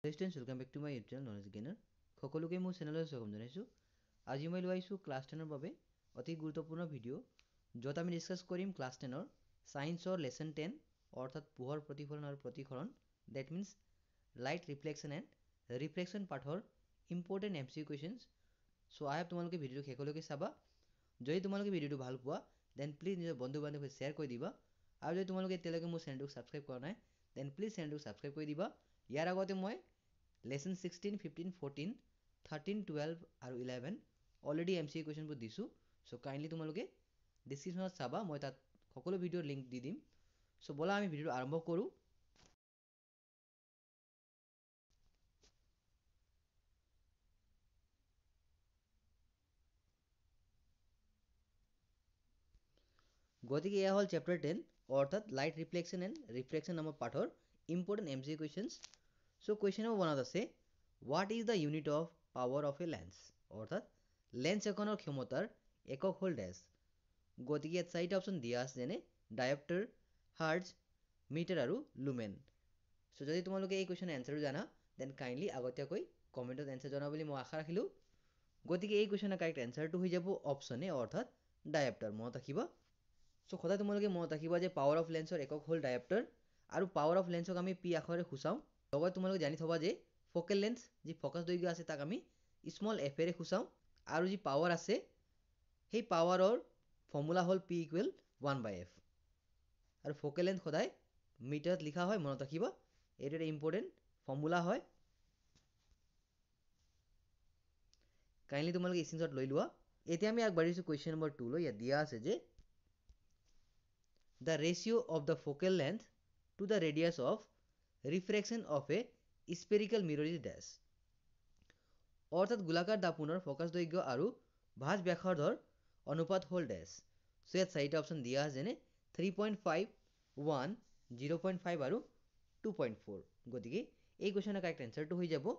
Students, welcome back to my YouTube channel Knowledge Gainer. সকলোকে মোৰ চেনেললৈ স্বাগতম জনাইছোঁ। আজি মই লৈ আহিছোঁ ক্লাছ 10ৰ বাবে অতি গুৰুত্বপূৰ্ণ ভিডিঅ' য'ত আমি ডিছকাছ কৰিম ক্লাছ 10ৰ সায়েন্সৰ লেসন 10 অৰ্থাৎ পোহৰ প্ৰতিফলন আৰু প্ৰতিসৰণ that means light reflection and refraction পাঠৰ important MCQ questions. So I have তোমালোকে ভিডিঅ'টো শেষলৈকে চাবা। যদি তোমালোকে ভিডিঅ'টো ভাল পোৱা then please নিজৰ বন্ধু বান্ধৱীক শ্বেয়াৰ কৰি দিবা আৰু যদি তোমালোকে এতিয়ালৈকে মোৰ চেনেলটো সাবস্ক্ৰাইব কৰা নাই then please চেনেলটো সাবস্ক্ৰাইব কৰি দিবা। ইয়াৰ আগতে মই Lesson 16, 15, 14, 13, 12 আৰু 11 অলৰেডি MCQ কুৱেশ্যনবোৰ দিছোঁ। চ' কাইণ্ডলি তোমালোকে ডিছক্ৰিপশ্যনত চাবা, মই তাত সকলো ভিডিঅ'ৰ লিংক দি দিম। চ' ব'লা আমি ভিডিঅ'টো আৰম্ভ কৰোঁ। গতিকে এয়া হ'ল চেপ্টাৰ 10 অৰ্থাৎ লাইট ৰিফ্লেকশ্যন এণ্ড ৰিফ্ৰেকশ্যন নামৰ পাঠৰ ইম্পৰ্টেণ্ট MCQ কুৱেশ্যনছ। চ' কুৱেশ্যন নম্বৰ 1 আছে what is the unit of power of A lens অৰ্থাৎ লেন্স এখনৰ ক্ষমতাৰ একক হ'ল ডেছ। গতিকে ইয়াত চাৰিটা অপশ্যন দিয়া আছে যেনে ডায়প্টাৰ, হাৰ্টজ, মিটাৰ আৰু লুমেন। চ' যদি তোমালোকে এই কুৱেশ্যনৰ এনচাৰটো জানা দেন কাইণ্ডলি আগতীয়াকৈ কমেণ্টত এনচাৰ জনাব বুলি মই আশা ৰাখিলোঁ। গতিকে এই কুৱেশ্যনৰ কাৰেক্ট এনচাৰটো হৈ যাব অপশ্যন এ অৰ্থাৎ ডায়প্টাৰ। মনত ৰাখিবা। চ' সদায় তোমালোকে মনত ৰাখিবা যে পাৱাৰ অফ লেন্সৰ একক হ'ল ডায়প্টাৰ আৰু পাৱাৰ অফ লেন্সক আমি পি আখৰেৰে সূচাওঁ। লগত তোমালোকে জানি থবা যে ফকেল লেন্স যি ফকাছ দৈৰ্ঘ্য আছে তাক আমি স্মল এফেৰে সূচাওঁ আৰু যি পাৱাৰ আছে সেই পাৱাৰৰ ফৰ্মুলা হ'ল P ইকুৱেল 1/f আৰু ফকেল লেন্থ সদায় মিটাৰত লিখা হয়। মনত ৰাখিবা, এইটো এটা ইম্পৰ্টেণ্ট ফৰ্মুলা হয়। কাইণ্ডলি তোমালোকে স্ক্ৰীনশ্বট লৈ লোৱা। এতিয়া আমি আগবাঢ়িছোঁ কুৱেশ্যন নম্বৰ 2 লৈ। ইয়াত দিয়া আছে যে the ratio of the focal length to the radius of refraction of a spherical mirror is dash অৰ্থাৎ গোলাকাৰ দাপোনৰ ফকাছ দৈৰ্ঘ্য আৰু ভাঁজ ব্যাসাৰ্ধৰ অনুপাত হ'ল ডেছ। চ' ইয়াত চাৰিটা অপশ্যন দিয়া আছে যেনে 3.5, 1, 0.5 আৰু 2.4। গতিকে এই কুৱেশ্যনৰ কাৰেক্ট এনচাৰটো হৈ যাব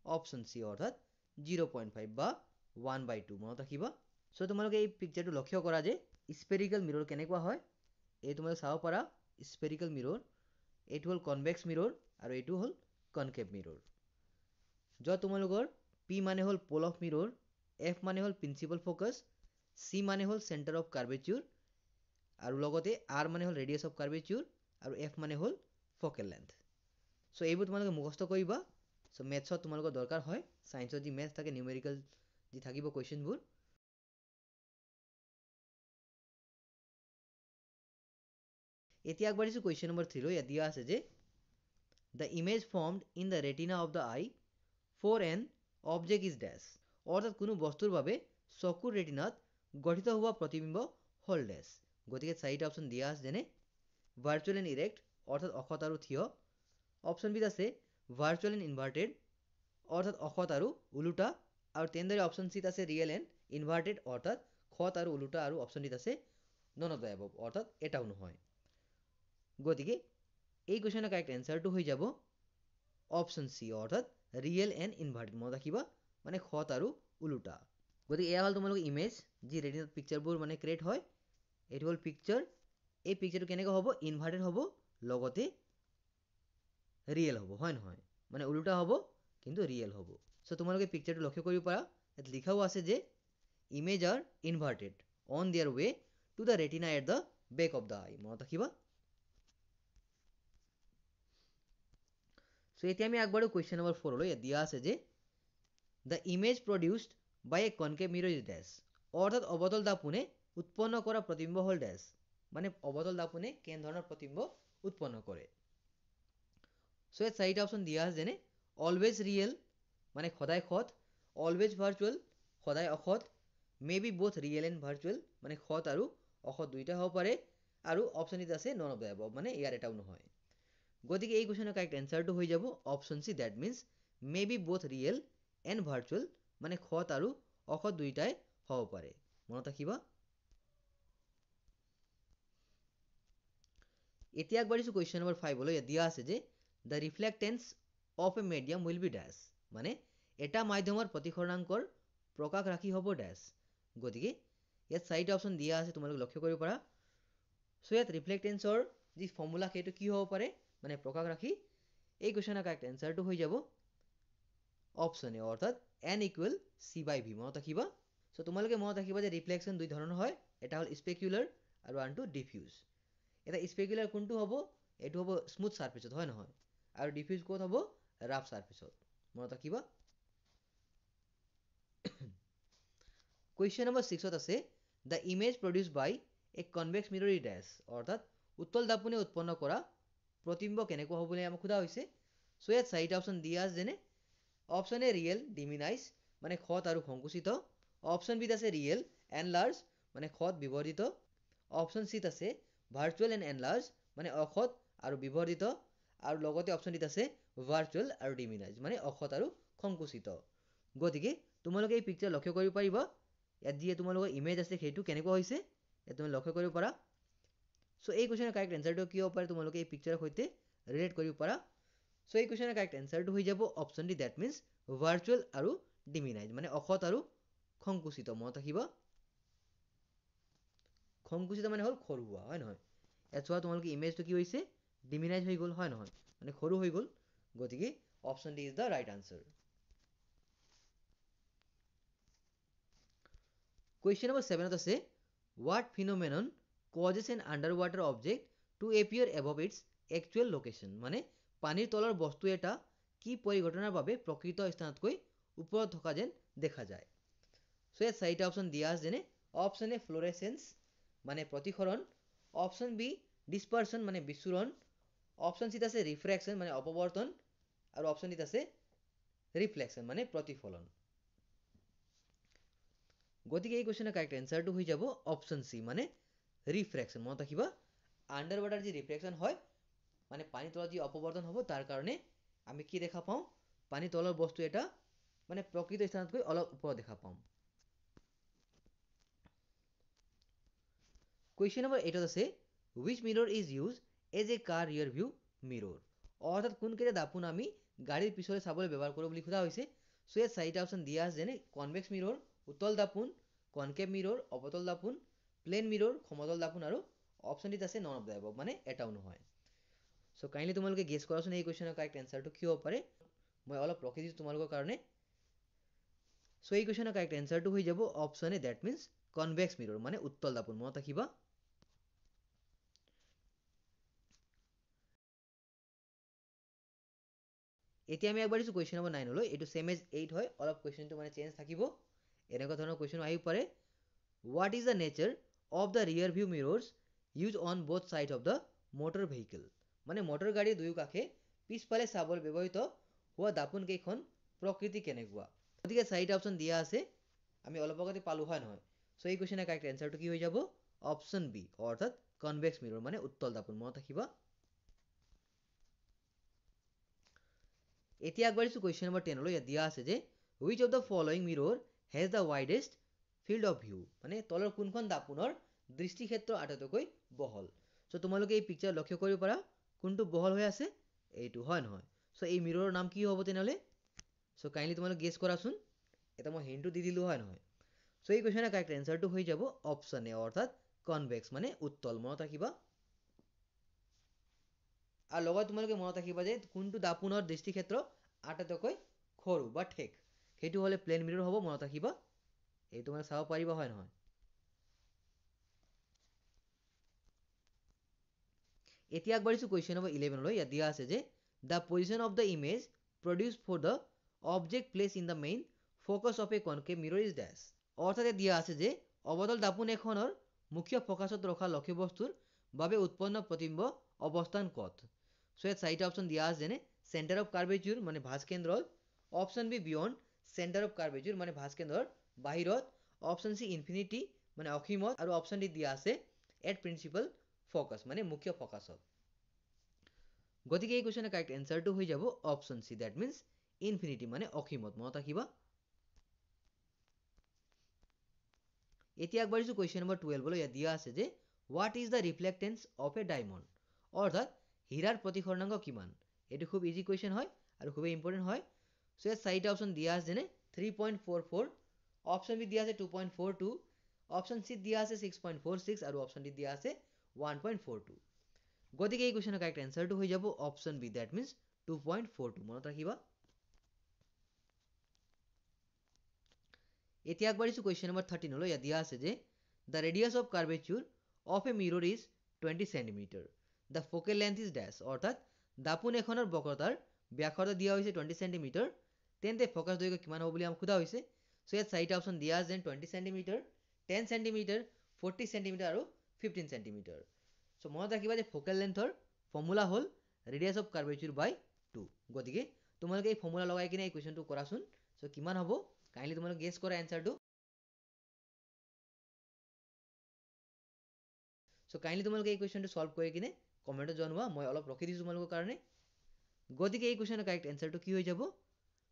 অপশ্যন চি অৰ্থাৎ 0.5 বা 1/2। মনত ৰাখিবা। চ' তোমালোকে এই পিকচাৰটো লক্ষ্য কৰা যে স্পেৰিকেল মিৰৰ কেনেকুৱা হয়। এই তোমালোকে চাব পাৰা স্পেৰিকেল মিৰৰ, এইটো হ'ল কনভেক্স মিৰৰ আৰু এইটো হ'ল কনকেভ মিৰৰ। য'ত তোমালোকৰ P মানে হ'ল পল অফ মিৰৰ, F মানে হ'ল প্ৰিন্সিপাল ফকাছ, C মানে হ'ল চেণ্টাৰ অফ কাৰ্ভেচাৰ আৰু লগতে R মানে হ'ল ৰেডিয়াছ অফ কাৰ্ভেচাৰ আৰু F মানে হ'ল ফকেল লেন্থ। চ' এইবোৰ তোমালোকে মুখস্থ কৰিবা। চ' মেথছত তোমালোকৰ দৰকাৰ হয়, ছায়েন্সত যি মেথছ থাকে নিউমেৰিকেল যি থাকিব কুৱেশ্যনবোৰ। এতিয়া আগবাঢ়িছোঁ কুৱেশ্যন নম্বৰ 3 লৈ। ইয়াত দিয়া আছে যে the image formed in the retina of the eye for an object is dash অৰ্থাৎ কোনো বস্তুৰ বাবে চকুৰ ৰেটিনাত গঠিত হোৱা প্ৰতিবিম্ব হ'ল ডেছ। গতিকে চাৰিটা অপশ্যন দিয়া আছে যেনে ভাৰ্চুৱেল এণ্ড ইৰেক্ট অৰ্থাৎ অসৎ আৰু থিয়। অপশ্যন বিত আছে ভাৰ্চুৱেল এণ্ড ইনভাৰ্টেড অৰ্থাৎ অসৎ আৰু ওলোটা আৰু তেনেদৰে অপশ্যন চিত আছে ৰিয়েল এণ্ড ইনভাৰ্টেড অৰ্থাৎ সৎ আৰু ওলোটা আৰু অপশ্যন ডিত আছে নন অফ দ্য এবভ অৰ্থাৎ এটাও নহয়। গতিকে এই কুৱেশ্যনৰ কাৰেক্ট এনচাৰটো হৈ যাব অপশ্যন চি অৰ্থাৎ ৰিয়েল এণ্ড ইনভাৰ্টেড। মনত ৰাখিবা, মানে সৎ আৰু ওলোটা। গতিকে এয়া হ'ল তোমালোকৰ ইমেজ যি ৰেটিনাত পিকচাৰবোৰ মানে ক্ৰিয়েট হয়। এইটো হ'ল পিকচাৰ। এই পিকচাৰটো কেনেকৈ হ'ব, ইনভাৰ্টেড হ'ব লগতে ৰিয়েল হ'ব, হয় নহয়, মানে ওলোটা হ'ব কিন্তু ৰিয়েল হ'ব। চ' তোমালোকে পিকচাৰটো লক্ষ্য কৰিব পাৰা, ইয়াত লিখাও আছে যে image are inverted on their way to the retina at the back of the eye. মনত ৰাখিবা। চ' এতিয়া আমি আগবাঢ়ো কুৱেশ্যন নম্বৰ 4 লৈ। ইয়াত দিয়া আছে যে the image produced by a concave mirror is dash অৰ্থাৎ অৱতল দাপোনে উৎপন্ন কৰা প্ৰতিবিম্ব হ'ল ডেছ। মানে অৱতল দাপোনে কেনেধৰণৰ প্ৰতিবিম্ব উৎপন্ন কৰে। চ' ইয়াত চাৰিটা অপশ্যন দিয়া আছে যেনে অলৱেজ ৰিয়েল মানে সদায় সৎ, অলৱেজ ভাৰ্চুৱেল সদায় অসৎ, may be both real and virtual মানে সৎ আৰু অসৎ দুয়োটা হ'ব পাৰে আৰু অপশ্যন ডিত আছে নন অফ দ্য এবভ মানে ইয়াৰ এটাও নহয়। গতিকে এই কুৱেশ্যনৰ কাৰেক্ট এনচাৰটো হৈ যাব option C that means may be both real and virtual মানে সৎ আৰু অসৎ দুয়োটাই হ'ব পাৰে। মনত ৰাখিবা। এতিয়া আগবাঢ়িছোঁ কুৱেশ্যন নম্বৰ 5 লৈ। ইয়াত দিয়া আছে যে the reflectance of a medium will be dash মানে এটা মাধ্যমৰ প্ৰতিসৰণাংকৰ প্ৰকাশ ৰাশি হ'ব ডেছ। গতিকে ইয়াত চাৰিটা অপশ্যন দিয়া আছে, তোমালোকে লক্ষ্য কৰিব পাৰা। চ' ইয়াত ৰিফ্লেক্টেন্সৰ যি ফৰ্মুলা সেইটো কি হ'ব পাৰে, মানে প্ৰকাশ ৰাশি। এই কুৱেশ্যনৰ কাৰেক্ট এনচাৰটো হৈ যাব অপশ্যন এ অৰ্থাৎ n ইকুৱেল c বাই ভি মনত ৰাখিবা। চ' তোমালোকে মনত ৰাখিবা যে ৰিফ্লেকশ্যন দুই ধৰণৰ হয়, এটা হ'ল স্পেকুলাৰ আৰু আনটো ডিফিউজ। এটা স্পেকুলাৰ কোনটো হ'ব, এইটো হ'ব স্মুথ ছাৰ্ফেচত, হয় নহয়, আৰু ডিফিউজ ক'ত হ'ব, ৰাফ ছাৰ্ফেচত, মনত ৰাখিবা। কুৱেশ্যন নম্বৰ 6ত আছে the image produce by a convex mirror is dash, অৰ্থাৎ উত্তল দাপোনে উৎপন্ন কৰা প্ৰতিবিম্ব কেনেকুৱা হ'ব বুলি আমাক সোধা হৈছে। চ' ইয়াত চাৰিটা অপশ্যন দিয়া আছে, যেনে অপশ্যন এ ৰিয়েল ডিমিনাইজ মানে খত আৰু সংকুচিত, অপশ্যন বিত আছে ৰিয়েল এনলাৰ্জ মানে খত বিবৰ্ধিত, অপশ্যন চিত আছে ভাৰ্চুৱেল এণ্ড এনলাৰ্জ মানে অখত আৰু বিবৰ্ধিত, আৰু লগতে অপশ্যন ডিত আছে ভাৰ্চুৱেল আৰু ডিমিনাইজ মানে অখত আৰু সংকুচিত। গতিকে তোমালোকে এই পিকচাৰ লক্ষ্য কৰিব পাৰিবা, ইয়াত যি তোমালোকৰ ইমেজ আছে সেইটো কেনেকুৱা হৈছে, ইয়াত তুমি লক্ষ্য কৰিব পাৰা। চ' এই কুৱেশ্যনৰ কাৰেক্ট এনচাৰটো কি হ'ব পাৰে, তোমালোকে এই পিকচাৰৰ সৈতে ৰিলেট কৰিব পাৰা। চ' এই কুৱেশ্যনৰ কাৰেক্ট এনচাৰটো হৈ যাব option D, that means virtual আৰু ডিমিনাইজ মানে অখত আৰু সংকুচিত, মনত ৰাখিবা। সংকুচিত মানে হ'ল খৰুৱা, হয় নহয়। ইয়াত চোৱা তোমালোকে ইমেজটো কি হৈছে, ডিমিনাইজ হৈ গ'ল, হয় নহয়, মানে সৰু হৈ গ'ল। গতিকে option D is the right answer. Question number 7ত আছে what phenomenon causes an under water object to appear above its actual location, মানে পানীৰ তলৰ বস্তু এটা কি পৰিঘটনাৰ বাবে প্ৰকৃত স্থানতকৈ ওপৰত থকা যেন দেখা যায়। চ' ইয়াত চাৰিটা অপশ্যন দিয়া আছে, যেনে অপশ্যন এ ফ্ল'ৰেচেন্স মানে প্ৰতিসৰণ, অপশ্যন বি ডিছপাৰচন মানে বিচ্ছুৰণ, অপশ্যন চিত আছে ৰিফ্ৰেকশ্যন মানে অপৱৰ্তন, আৰু অপশ্যন ডিত আছে ৰিফ্লেকশ্যন মানে প্ৰতিফলন। গতিকে এই কুৱেশ্যনৰ কাৰেক্ট এনচাৰটো হৈ যাব অপশ্যন চি মানে ৰিফ্ৰেকশ্যন, মনত ৰাখিবা। আণ্ডাৰ ৱাটাৰ যি ৰিফ্ৰেকশ্যন হয় মানে পানীৰ তলত যি অপৱৰ্তন হ'ব তাৰ কাৰণে আমি কি দেখা পাওঁ, পানীৰ তলৰ বস্তু এটা মানে প্ৰকৃত স্থানতকৈ অলপ ওপৰত দেখা পাওঁ। কুৱেশ্যন নম্বৰ 8ত আছে which mirror is use as a car rear view মিৰৰ, অৰ্থাৎ কোনকেইটা দাপোন আমি গাড়ীৰ পিছলৈ চাবলৈ ব্যৱহাৰ কৰোঁ বুলি সোধা হৈছে। চ' ইয়াত চাৰিটা অপশ্যন দিয়া আছে, যেনে কনভেক্স মিৰৰ উত্তল দাপোন, কনকেভ মিৰৰ অৱতল দাপোন, প্লেন মিৰৰ সমতল দাপোন, আৰু অপশ্যন ডিত আছে নন অফ দ্য এবভ মানে এটাও নহয়। চ' কাইণ্ডলি তোমালোকে গেছ কৰাচোন এই কুৱেশ্যনৰ কাৰেক্ট এনচাৰটো কি হ'ব পাৰে, মই অলপ ৰখি দিছোঁ তোমালোকৰ কাৰণে। চ' এই কুৱেশ্যনৰ কাৰেক্ট এনচাৰটো হৈ যাব option A, that means convex মিৰৰ মানে উত্তল দাপোন, মনত ৰাখিবা। এতিয়া আমি আগবাঢ়িছোঁ কুৱেশ্যন নম্বৰ 9লৈ, এইটো ছেম এজ 8 হয়, অলপ কুৱেশ্যনটো মানে চেঞ্জ থাকিব, এনেকুৱা ধৰণৰ কুৱেশ্যন আহিব পাৰে। What is the nature of the rear view mirrors use on both side of the motor vehicle, মানে মটৰ গাড়ীৰ দুয়ো কাষে পিছফালে চাবলৈ ব্যৱহৃত হোৱা দাপোন কেইখন প্ৰকৃতি কেনেকুৱা। গতিকে চাৰিটা অপশ্যন দিয়া আছে, আমি অলপ আগতে পালোঁ, হয় নহয়। চ' এই কুৱেশ্যনৰ কাৰেক্ট এনচাৰটো কি হৈ যাব, অপশ্যন বি অৰ্থাৎ কনভেক্স মিৰৰ মানে উত্তল দাপোন, মনত ৰাখিবা। এতিয়া আগবাঢ়িছোঁ কুৱেশ্যন নম্বৰ 10লৈ, ইয়াত দিয়া আছে যে which of the following mirror has the widest field of view, মানে তলৰ কোনখন দাপোনৰ দৃষ্টিক্ষেত্ৰ আটাইতকৈ বহল। চ' তোমালোকে এই পিকচাৰ লক্ষ্য কৰিব পাৰা কোনটো বহল হৈ আছে, এইটো, হয় নহয়। চ' এই মিৰৰৰ নাম কি হ'ব তেনেহ'লে, চ' কাইণ্ডলি তোমালোকে গেছ কৰাচোন, এটা মই হিণ্টটো দি দিলোঁ, হয় নহয়। চ' এই কুৱেশ্যনৰ কাৰেক্ট এনচাৰটো হৈ যাব অপশ্যন এ অৰ্থাৎ কনভেক্স মানে উত্তল, মনত ৰাখিবা। আৰু লগত তোমালোকে মনত ৰাখিবা যে কোনটো দাপোনৰ দৃষ্টিক্ষেত্ৰ আটাইতকৈ সৰু বা ঠেক, সেইটো হ'লে প্লেন মিৰৰ হ'ব, মনত ৰাখিবা। এইটো মানে চাব পাৰিবা, হয় নহয়। এতিয়া আগবাঢ়িছোঁ কুৱেশ্যন নম্বৰ 11লৈ, ইয়াত দিয়া আছে যে the position of the image produce for the object place in the main focus of a concave mirror is dash, অৰ্থাৎ দিয়া আছে যে অৱতল দাপোন এখনৰ মুখ্য ফ'কাছত ৰখা লক্ষ্যবস্তুৰ বাবে উৎপন্ন প্ৰতিবিম্ব অৱস্থান ক'ত। চ' ইয়াত চাৰিটা অপশ্যন দিয়া আছে, যেনে চেণ্টাৰ অফ কাৰ্ভেচাৰ মানে ভাঁজ কেন্দ্ৰত, option B beyond centre of curvature মানে ভাঁজ কেন্দ্ৰৰ বাহিৰত, অপশ্যন চি ইনফিনিটি মানে অসীমত, আৰু অপশ্যন ডি দিয়া আছে এট প্ৰিন্সিপাল ফ'কাছ মানে মুখ্য ফ'কাছত। গতিকে এই কুৱেশ্যনৰ কাৰেক্ট এনচাৰটো হৈ যাব option C, that means infinity মানে অসীমত, মনত ৰাখিবা। এতিয়া আগবাঢ়িছোঁ কুৱেশ্যন নম্বৰ 12লৈ, ইয়াত দিয়া আছে যে what is the reflectance of a diamond, অৰ্থাৎ হীৰাৰ প্ৰতিসৰণাংক কিমান। এইটো খুব ইজি কুৱেশ্যন হয় আৰু খুবেই ইম্পৰ্টেণ্ট হয়। চ' ইয়াত চাৰিটা অপশ্যন দিয়া আছে, যেনে 3.44, অপশ্যন বি দিয়া আছে 2.42, অপশ্যন চি দিয়া আছে 6.46, আৰু অপশ্যন ডি দিয়া আছে 1.42। গতিকে এই কুৱেশ্যনৰ কাৰেক্ট এনচাৰটো হৈ যাব অপশ্যন বি, ডেট মিনছ 2.42, মনত ৰাখিবা। এতিয়া আগবাঢ়িছোঁ কুৱেশ্যন নম্বৰ 13 ইয়াত দিয়া আছে যে the radius of curvature of a mirror is 20 centimetre, the focal length is dash, অৰ্থাৎ দাপোন এখনৰ বক্ৰতাৰ ব্যাসাৰ্ধ দিয়া হৈছে 20 সেন্টিমিটাৰ, তেন্তে ফকাছ দৈৰ্ঘ্য কিমান হ'ব বুলি আমাক সোধা হৈছে। চ' ইয়াত চাৰিটা অপশ্যন দিয়া আছে যেন 20 সেন্টিমিটাৰ, 10 সেন্টিমিটাৰ, 40 সেন্টিমিটাৰ আৰু 15 সেন্টিমিটাৰ। চ' মনত ৰাখিবা যে ফোকেল লেন্থৰ ফৰ্মুলা হ'ল ৰেডিয়াছ অফ কাৰ্ভেচাৰ বাই 2। গতিকে তোমালোকে এই ফৰ্মুলা লগাই কিনে এই কুৱেশ্যনটো কৰাচোন। চ' কিমান হ'ব কাইণ্ডলি তোমালোকে গেছ কৰা এনচাৰটো। চ' কাইণ্ডলি তোমালোকে এই কুৱেশ্যনটো সলভ কৰি কিনে কমেণ্টত জনোৱা, মই অলপ ৰখি দিছোঁ তোমালোকৰ কাৰণে। গতিকে এই কুৱেশ্যনৰ কাৰেক্ট এনচাৰটো কি হৈ যাব?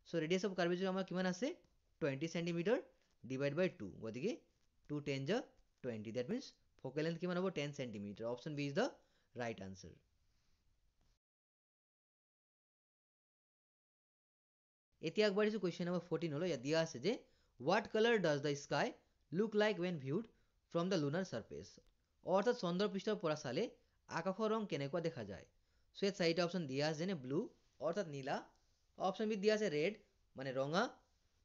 চ' ৰেডিয়াছ অফ কাৰ্ভেচাৰ আমাৰ কিমান আছে? 20 সেন্টিমিটাৰ ডিভাইড বাই 2, গতিকে 2 10 যা 20, দ্যাট মিনছ ফোকেল লেন্থ কিমান হ'ব? 10 centimetre. Option B is the right answer. এতিয়া আগবাঢ়িছোঁ কুৱেশ্যন নম্বৰ 14 ইয়াত দিয়া আছে যে what colour does the sky look like when viewed from the lunar surface, অৰ্থাৎ চন্দ্ৰপৃষ্ঠৰ পৰা চালে আকাশৰ ৰং কেনেকুৱা দেখা যায়। চ' ইয়াত চাৰিটা অপশ্যন দিয়া আছে যেনে ব্লু অৰ্থাৎ নীলা, অপশ্যন বি দিয়া আছে ৰেড মানে ৰঙা,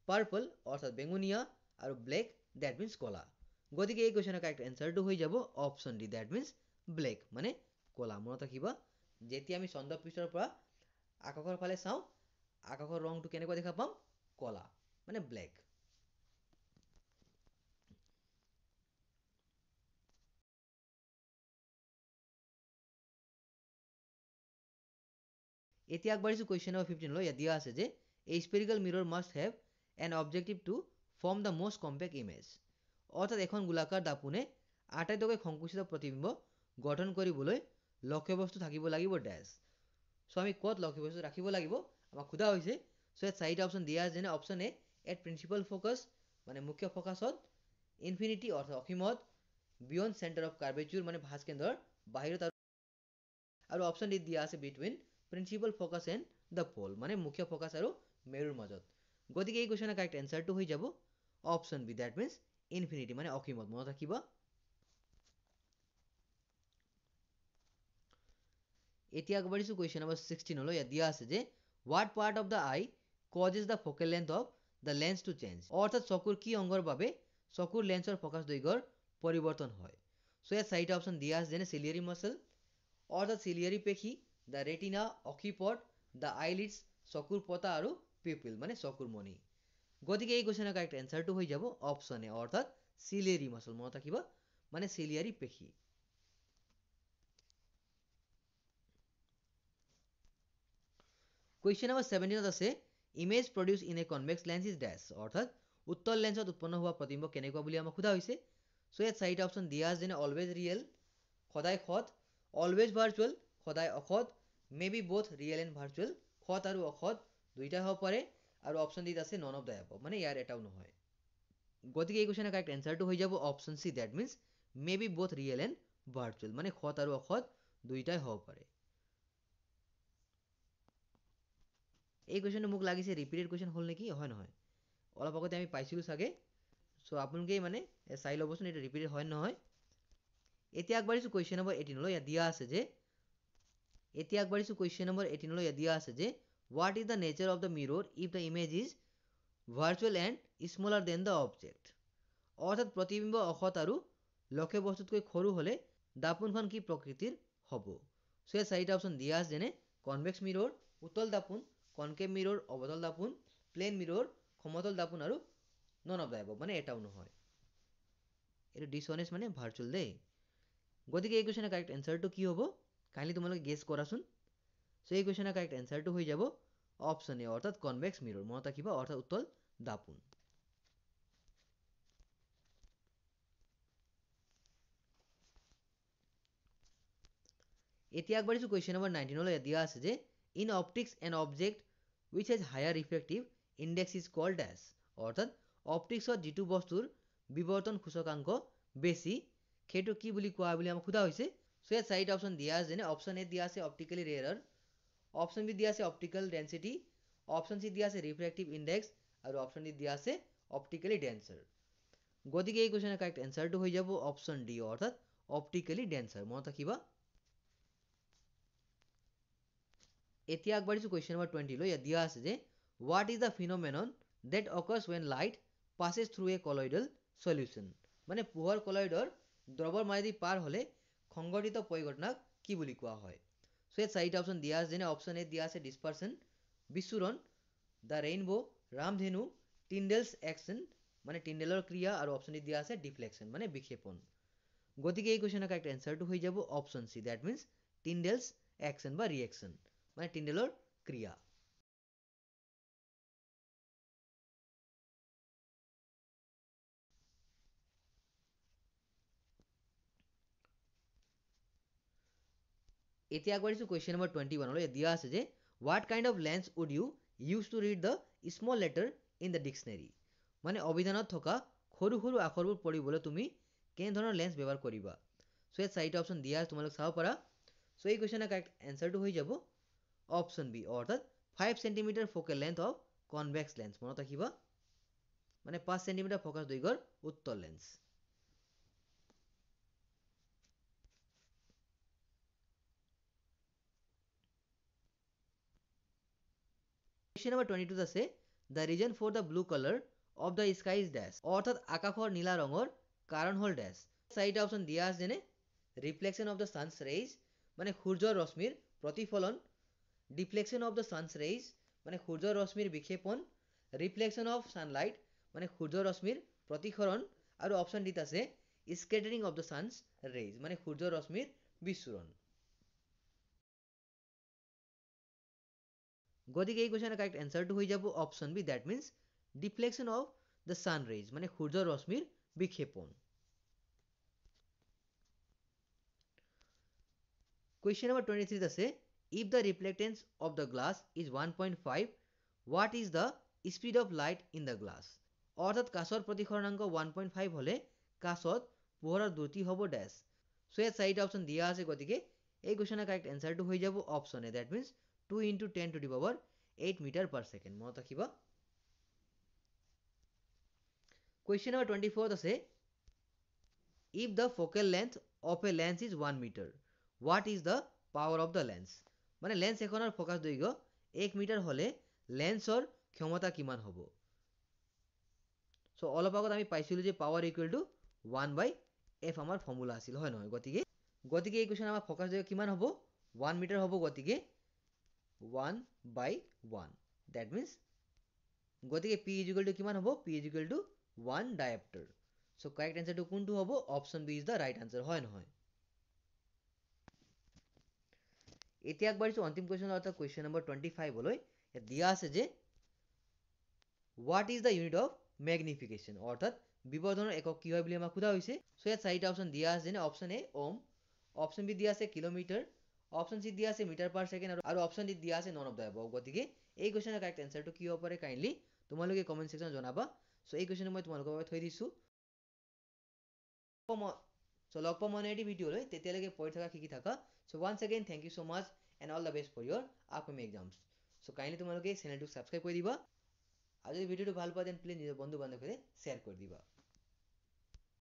পাৰ্পল অৰ্থাৎ বেঙুনীয়া আৰু ব্লেক দ্যাট মিনছ কলা। গতিকে এই কুৱেশ্যনৰ কাৰেক্ট এনচাৰটো হৈ যাব option D that means black মানে কলা। মনত ৰাখিবা যেতিয়া আমি চন্দ্ৰপৃষ্ঠৰ পৰা আকাশৰ ফালে চাওঁ আকাশৰ ৰংটো কেনেকুৱা দেখা পাম? কলা মানে ব্লেক। এতিয়া আগবাঢ়িছোঁ কুৱেশ্যন নম্বৰ 15 ইয়াত দিয়া আছে যে a spherical mirror must have an objective to form the most compact image, অৰ্থাৎ এখন গোলাকাৰ দাপোনে আটাইতকৈ সংকুচিত প্ৰতিবিম্ব গঠন কৰিবলৈ লক্ষ্যবস্তু থাকিব লাগিব ডেছ। চ' আমি ক'ত লক্ষ্যবস্তু ৰাখিব লাগিব আমাক সোধা হৈছে। চ' ইয়াত চাৰিটা অপশ্যন দিয়া আছে যেনে option A at principal focus মানে মুখ্য ফ'কাছত, ইনফিনিটি অৰ্থাৎ অসীমত, বিয়ণ্ড চেণ্টাৰ অফ কাৰ্ভেচাৰ মানে ভাঁজকেন্দ্ৰৰ বাহিৰত, আৰু অপশ্যন ডি দিয়া আছে between principal focus and the pole মানে মুখ্য ফ'কাছ আৰু মেৰুৰ মাজত। গতিকে এই কুৱেশ্যনৰ কাৰেক্ট এনচাৰটো হৈ যাব option B that means infinity মানে অসীমত। মনত ৰাখিবা। এতিয়া আগবাঢ়িছোঁ কুৱেশ্যন নম্বৰ 16 ইয়াত দিয়া আছে যে what part of the I causes the focal length of the lens to change, অৰ্থাৎ চকুৰ কি অংগৰ বাবে চকুৰ লেন্সৰ ফ'কাছ দৈৰ্ঘ্যৰ পৰিৱৰ্তন হয়। চ' ইয়াত চাৰিটা অপশ্যন দিয়া আছে যেনে চিলিয়াৰী মাছল অৰ্থাৎ চিলিয়াৰী পেশী, দ্য ৰেটিনা অক্ষিপট, দ্য আইলিডছ চকুৰ পতা আৰু পিপিল মানে চকুৰ মণি। গতিকে এই কুৱেশ্যনৰ কাৰেক্ট এনচাৰটো হৈ যাব অপশ্যন এ অৰ্থাৎ চিলিয়াৰী মাছল। মনত ৰাখিবা মানে চিলিয়াৰী পেশী। কুৱেশ্যন নম্বৰ 17 আছে image produce in a convex lens is dash, অৰ্থাৎ উত্তল লেন্সত উৎপন্ন হোৱা প্ৰতিবিম্ব কেনেকুৱা বুলি আমাক সোধা হৈছে। চ' ইয়াত চাৰিটা অপশ্যন দিয়া আছে যেনে অলৱেজ ৰিয়েল সদায় সৎ, অলৱেজ ভাৰ্চুৱেল সদায় অসৎ, may be both real and virtual সৎ আৰু অসৎ দুইটাই হ'ব পাৰে, আৰু অপশ্যন ডিত আছে নন অফ দ্য এবভ মানে ইয়াৰ এটাও নহয়। গতিকে এই কুৱেশ্যনৰ কাৰেক্ট এনচাৰটো হৈ যাব option C that means may be both real and virtual মানে সৎ আৰু অসৎ দুইটাই হ'ব পাৰে। এই কুৱেশ্যনটো মোক লাগিছে ৰিপিটেড কুৱেশ্যন হ'ল নেকি, হয় নহয়? অলপ আগতে আমি পাইছিলোঁ চাগে। চ' আপোনালোকেই মানে চাই ল'বচোন এইটো ৰিপিটেড হয় নহয়। এতিয়া আগবাঢ়িছোঁ কুৱেশ্যন নম্বৰ 18 ইয়াত দিয়া আছে যে what is the nature of the mirror if the image is virtual and smaller than the object, অৰ্থাৎ প্ৰতিবিম্ব অসৎ আৰু লক্ষ্য বস্তুতকৈ সৰু হ'লে দাপোনখন কি প্ৰকৃতিৰ হ'ব। চ' ইয়াত চাৰিটা অপশ্যন দিয়া আছে যেনে কনভেক্স মিৰৰ উত্তল দাপোন, কনকেভ মিৰৰ অৱতল দাপোন, প্লেন মিৰৰ সমতল দাপোন আৰু নন অফ দ্য এবভ মানে এটাও নহয়। এইটো ডিছঅনেষ্ট মানে ভাৰ্চুৱেল দেই। গতিকে এই কুৱেশ্যনৰ কাৰেক্ট এনচাৰটো কি হ'ব কাইণ্ডলি তোমালোকে গেছ কৰাচোন। চ' এই কুৱেশ্যনৰ কাৰেক্ট এনচাৰটো হৈ যাব অপশ্যন এ অৰ্থাৎ কনভেক্স মিৰৰ। মনত ৰাখিবা অৰ্থাৎ উত্তল দাপোন। এতিয়া আগবাঢ়িছোঁ কুৱেশ্যন নম্বৰ 19 ইয়াত দিয়া আছে যে in optics an object which has higher refractive index is called dash, অৰ্থাৎ অপটিক্সত যিটো বস্তুৰ বিৱৰ্তন সূচকাংক বেছি সেইটো কি বুলি কোৱা বুলি আমাক সোধা হৈছে। চ' ইয়াত চাৰিটা অপশ্যন দিয়া আছে যেনে অপশ্যন এ দিয়া আছে অপটিকেলি ৰেয়াৰৰ, অপশ্যন বি দিয়া আছে অপটিকেল ডেঞ্চিটি, অপশ্যন চি দিয়া আছে ৰিফ্ৰেক্টিভ ইণ্ডেক্স আৰু অপশ্যন ডি দিয়া আছে অপটিকেলি ডেঞ্চাৰ। গতিকে এই কুৱেশ্যনৰ কাৰেক্ট এনচাৰটো হৈ যাব অপশ্যন ডি অৰ্থাৎ অপটিকেলি ডেঞ্চাৰ। মনত ৰাখিবা। এতিয়া আগবাঢ়িছোঁ কুৱেশ্যন নম্বৰ 20 ইয়াত দিয়া আছে যে what is the phenomenon that occurs when light passes through a colloidal solution মানে পোহৰ কলয়ডৰ দ্ৰবৰ মাজেদি পাৰ হলে সংঘটিত পৰিঘটনাক কি বুলি কোৱা হয় সো ইয়াত চাৰিটা অপশ্যন দিয়া আছে যেনে অপশ্যন এ দিয়া আছে ডিসপাৰশন বিচ্ছুৰণ দ্য ৰেইনবো ৰামধেনু টিন্ডেলছ একশন মানে টিন্ডেলৰ ক্ৰিয়া আৰু অপশ্যন ডি দিয়া আছে ডিফ্লেকশন মানে বিক্ষেপণ গতিকে এই কোৱেশ্যনৰ কাৰেক্ট এনসাৰটো হৈ যাব option C that means Tyndall's action বা ৰিয়েকশন মানে টিন্ডেলৰ ক্ৰিয়া এতিয়া আগবাঢ়িছো কুৱেশ্যন নম্বৰ 21 লৈ দিয়া আছে যে what kind of lens would you use to read the small letter in the dictionary মানে অভিধানত থকা সৰু সৰু আখৰবোৰ পঢ়িবলৈ তুমি কেনে ধৰণৰ লেন্স ব্যৱহাৰ কৰিবা সো ইয়াত চাৰিটা অপশ্যন দিয়া আছে তোমালোক চাব পাৰা সো এই কুৱেশ্যনৰ কাৰেক্ট এনসাৰটো হৈ যাব অপশ্যন বি অৰ্থাৎ 5 cm focal length of convex lens মনত ৰাখিবা মানে 5 cm ফোকাস দৈৰ্ঘ্যৰ উত্তল লেন্স Question number 22 আছে the reason for the blue color of the sky is dash অর্থাৎ আকাশৰ নীলা ৰঙৰ কাৰণ হল dash চাৰিটা অপশ্যন দিয়া আছে যেনে reflection of the sun's rays মানে সূৰ্যৰ ৰশ্মিৰ প্ৰতিফলন deflection of the sun's rays মানে সূৰ্যৰ ৰশ্মিৰ বিক্ষেপণ reflection of sunlight মানে সূৰ্যৰ ৰশ্মিৰ প্ৰতিসৰণ আৰু অপশ্যন ডিত আছে scattering of the sun's rays মানে সূৰ্যৰ ৰশ্মিৰ বিচ্ছুৰণ গতিকে এই কোৱেশ্যনৰ কাৰেক্ট এনসাৰটো হৈ যাব option B that means deflection of the sun rays মানে সূৰ্যৰ ৰশ্মিৰ বিক্ষেপণ কুৱেশ্যন নম্বৰ 23 আছে if the reflectance of the glass is 1.5 what is the speed of light in the glass অৰ্থাৎ কাঁচৰ প্ৰতিসৰণাংক 1.5 হলে কাঁচত পোহৰৰ দ্ৰুতি হ'ব ড্যাশ সো ইয়াত চাৰিটা অপশ্যন দিয়া আছে গতিকে এই কুৱেশ্যনৰ কাৰেক্ট এনসাৰটো হৈ যাব option A that means 2 into 10 to the power 8 meter per second মনত ৰাখিবা question number 24 আছে if the focal length of a lens is 1 meter what is the power of the lens মানে লেন্স এখনৰ focus দৈৰ্ঘ্য 1 metre হলে লেন্সৰ ক্ষমতা কিমান হ'ব সো অলপ আগত আমি পাইছিলো যে power equal to 1 by F আমাৰ ফৰ্মুলা আছিল হয় নহয় গতিকে এই কোৱেশ্যন আমাৰ ফোকাস দৈৰ্ঘ্য কিমান হ'ব 1 মিটাৰ হ'ব গতিকে 1 by 1 that means গতিকে p is equal to কিমান হ'ব p is equal to 1 diopter so correct answer to কোনটো হ'ব option b is the right answer হয় নহয় এতিয়া আগবাঢ়িছো অন্তিম কোৱেশ্যন অৰ্থাৎ কোৱেশ্যন নম্বৰ 25 লৈ দিয়া আছে যে what is the unit of magnification অৰ্থাৎ বিবৰ্ধনৰ একক কি হয় বুলি আমাক সোধা হৈছে সো ইয়াত চাৰিটা অপশ্যন দিয়া আছে যেনে option A ohm option B দিয়া আছে কিলোমিটাৰ অপশ্যন সি দিয়া আছে মিটাৰ পাৰ সেকেন্ড আৰু অপশ্যন ডি দিয়া আছে নন অফ দ্য এবভ গতিকে এই কোৱেশ্যনৰ কাৰেক্ট এনসাৰটো কি হ'ব পাৰে কাইন্ডলি তোমালোকে কমেন্ট সেকশনত জনাবা সো এই কোৱেশ্যন মই তোমালোকৰ বাবে থৈ দিছো সো লগ পাম মই এটি ভিডিঅ'লৈ তেতিয়ালৈকে পঢ়ি থাকা শিকি থাকা so once again thank you so much and all the best for your upcoming exams so kindly তোমালোকে চেনেলটো সাবস্ক্ৰাইব কৰি দিবা আৰু যদি ভিডিঅ'টো ভাল পোৱা দেন প্লিজ নিজৰ বন্ধু বান্ধৱীৰে শ্বেয়াৰ কৰি দিবা